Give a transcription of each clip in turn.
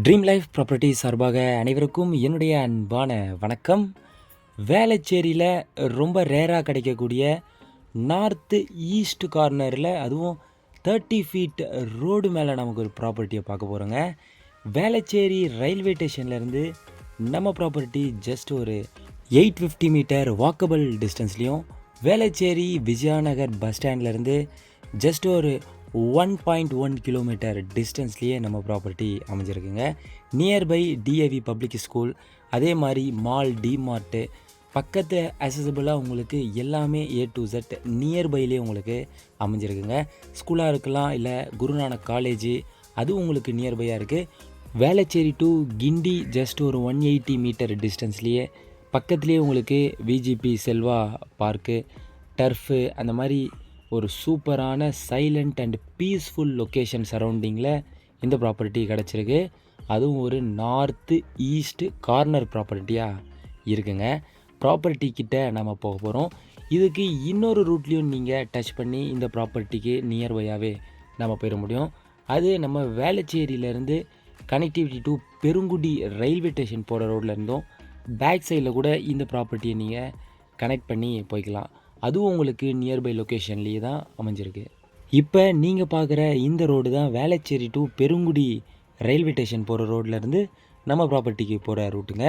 Dream life property சார்பாக அனைவருக்கும் என்னுடைய அன்பான வணக்கம். வேளச்சேரியில் ரொம்ப ரேராக கிடைக்கக்கூடிய நார்த்து ஈஸ்ட் கார்னரில் அதுவும் 30 ஃபீட் ரோடு மேலே நமக்கு ஒரு ப்ராப்பர்ட்டியை பார்க்க போகிறோங்க. வேளச்சேரி ரயில்வே ஸ்டேஷன்லேருந்து நம்ம ப்ராப்பர்ட்டி ஜஸ்ட் ஒரு 850 மீட்டர் வாக்கபிள் டிஸ்டன்ஸ்லேயும், வேளச்சேரி விஜயாநகர் பஸ் ஸ்டாண்ட்லேருந்து ஜஸ்ட் ஒரு 1.1 கிலோமீட்டர் டிஸ்டன்ஸ்லேயே நம்ம ப்ராப்பர்ட்டி அமைஞ்சிருக்குங்க. நியர்பை டிஏவி பப்ளிக் ஸ்கூல், அதே மாதிரி மால், டிமார்ட்டு பக்கத்து அசசபிளாக உங்களுக்கு எல்லாமே A to Z நியர்பைலேயே உங்களுக்கு அமைஞ்சிருக்குங்க. ஸ்கூலாக இருக்கலாம், இல்லை குருநானக் காலேஜு அதுவும் உங்களுக்கு நியர்பையாக இருக்குது. வேளச்சேரி டு கிண்டி ஜஸ்ட் ஒரு 180 மீட்டர் டிஸ்டன்ஸ்லேயே பக்கத்துலேயே உங்களுக்கு விஜிபி செல்வா பார்க்கு, டர்ஃபு அந்த மாதிரி ஒரு சூப்பரான சைலண்ட் அண்ட் பீஸ்ஃபுல் லொக்கேஷன் சரௌண்டிங்கில் இந்த ப்ராப்பர்ட்டி கிடச்சிருக்கு. அதுவும் ஒரு நார்த்து ஈஸ்ட்டு கார்னர் ப்ராப்பர்ட்டியாக இருக்குங்க. ப்ராப்பர்ட்டி கிட்ட நம்ம போக போகிறோம். இதுக்கு இன்னொரு ரூட்லேயும் நீங்கள் டச் பண்ணி இந்த ப்ராப்பர்ட்டிக்கு நியர்பையாகவே நம்ம போயிட முடியும். அது நம்ம வேளச்சேரியிலேருந்து connectivity to Perungudi railway station போகிற ரோட்டில் இருந்தும் பேக் சைடில் கூட இந்த ப்ராப்பர்ட்டியை நீங்கள் கனெக்ட் பண்ணி போய்க்கலாம். அதுவும் உங்களுக்கு நியர்பை லொக்கேஷன்லேயே தான் அமைஞ்சிருக்கு. இப்போ நீங்கள் பார்க்குற இந்த ரோடு தான் Velachery to Perungudi railway station போகிற ரோட்லேருந்து நம்ம ப்ராப்பர்ட்டிக்கு போகிற ரூட்டுங்க.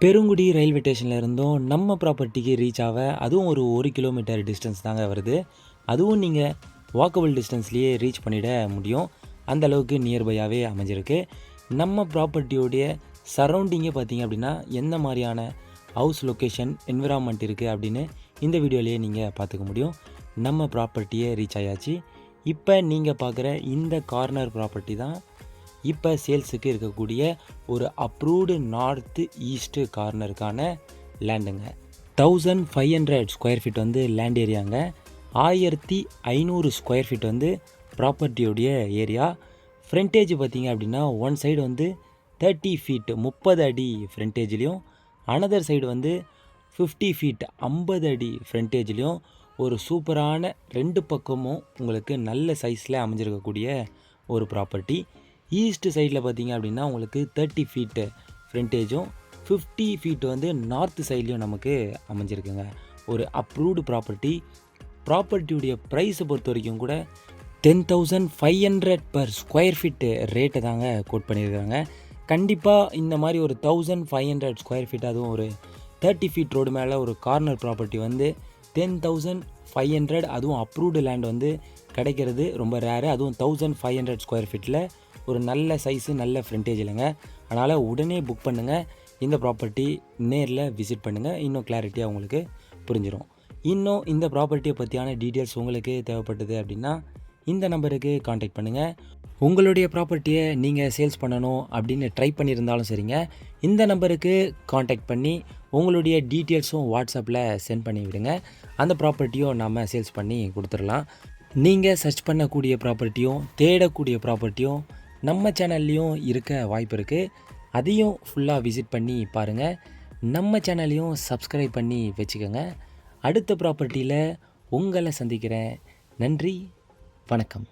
பெருங்குடி ரயில்வே ஸ்டேஷனில் இருந்தும் நம்ம ப்ராப்பர்ட்டிக்கு ரீச் ஆக அதுவும் ஒரு 1 கிலோமீட்டர் டிஸ்டன்ஸ் தாங்க வருது. அதுவும் நீங்கள் வாக்கபிள் டிஸ்டன்ஸ்லேயே ரீச் பண்ணிட முடியும். அந்தளவுக்கு நியர்பையாகவே அமைஞ்சிருக்கு. நம்ம ப்ராப்பர்ட்டியோடைய சரௌண்டிங்கே பார்த்திங்க அப்படின்னா எந்த மாதிரியான ஹவுஸ் லொக்கேஷன் என்விரான்மெண்ட் இருக்குது அப்படின்னு இந்த வீடியோலேயே நீங்கள் பார்த்துக்க முடியும். நம்ம ப்ராப்பர்ட்டியே ரீச் ஆயாச்சு. இப்போ நீங்கள் பார்க்குற இந்த கார்னர் ப்ராப்பர்ட்டி தான் இப்போ சேல்ஸுக்கு இருக்கக்கூடிய ஒரு அப்ரூவ்டு நார்த்து ஈஸ்ட்டு கார்னருக்கான லேண்டுங்க. 1500 ஸ்கொயர் ஃபீட் வந்து லேண்ட் ஏரியாங்க. 1500 ஸ்கொயர் ஃபீட் வந்து ப்ராப்பர்ட்டியோடைய ஏரியா. ஃப்ரண்டேஜ் பார்த்திங்க அப்படின்னா ஒன் சைடு வந்து 30 ஃபீட் 30 அடி ஃப்ரண்டேஜ்லேயும், அனதர் சைடு வந்து 50 ஃபீட் 50 அடி ஃப்ரண்டேஜ்லேயும் ஒரு சூப்பரான 2 பக்கமும் உங்களுக்கு நல்ல சைஸில் அமைஞ்சிருக்கக்கூடிய ஒரு ப்ராப்பர்ட்டி. ஈஸ்ட் சைடில் பார்த்திங்க அப்படின்னா உங்களுக்கு 30 ஃபீட்டு ஃப்ரண்டேஜும் 50 ஃபீட் வந்து நார்த் சைட்லேயும் நமக்கு அமைஞ்சிருக்குங்க. ஒரு அப்ரூவ்டு ப்ராப்பர்ட்டி. ப்ராப்பர்ட்டியுடைய ப்ரைஸை பொறுத்த வரைக்கும் கூட 10,500 பர் ஸ்கொயர் ஃபீட்டு ரேட்டை தாங்க கோட் பண்ணியிருக்காங்க. கண்டிப்பாக இந்த மாதிரி ஒரு 1500 ஸ்கொயர் ஃபீட், அதுவும் ஒரு 30 ஃபீட் ரோடு மேலே ஒரு கார்னர் ப்ராப்பர்ட்டி வந்து 10,500, அதுவும் அப்ரூவ்டு லேண்ட் வந்து கிடைக்கிறது ரொம்ப ரேரு. அதுவும் 1500 ஸ்கொயர் ஃபீட்டில் ஒரு நல்ல சைஸு நல்ல ஃப்ரண்டேஜ் இல்லைங்க. அதனால் உடனே புக் பண்ணுங்கள். இந்த ப்ராப்பர்ட்டி நேரில் விசிட் பண்ணுங்கள். இன்னும் கிளாரிட்டியாக உங்களுக்கு புரிஞ்சிடும். இன்னும் இந்த ப்ராப்பர்ட்டியை பற்றியான டீட்டெயில்ஸ் உங்களுக்கு தேவைப்பட்டது அப்படின்னா இந்த நம்பருக்கு காண்டாக்ட் பண்ணுங்கள். உங்களுடைய ப்ராப்பர்ட்டியை நீங்கள் சேல்ஸ் பண்ணணும் அப்படின்னு ட்ரை பண்ணியிருந்தாலும் சரிங்க, இந்த நம்பருக்கு காண்டாக்ட் பண்ணி உங்களுடைய டீட்டெயில்ஸும் வாட்ஸ்அப்பில் சென்ட் பண்ணி விடுங்க. அந்த ப்ராப்பர்ட்டியும் நம்ம சேல்ஸ் பண்ணி கொடுத்துடலாம். நீங்கள் சர்ச் பண்ணக்கூடிய ப்ராப்பர்ட்டியும் தேடக்கூடிய ப்ராப்பர்ட்டியும் நம்ம சேனல்லையும் இருக்க வாய்ப்பு இருக்குது. அதையும் ஃபுல்லாக விசிட் பண்ணி பாருங்கள். நம்ம சேனலையும் சப்ஸ்கிரைப் பண்ணி வச்சுக்கோங்க. அடுத்த ப்ராப்பர்ட்டியில் உங்களை சந்திக்கிறேன். நன்றி, வணக்கம்.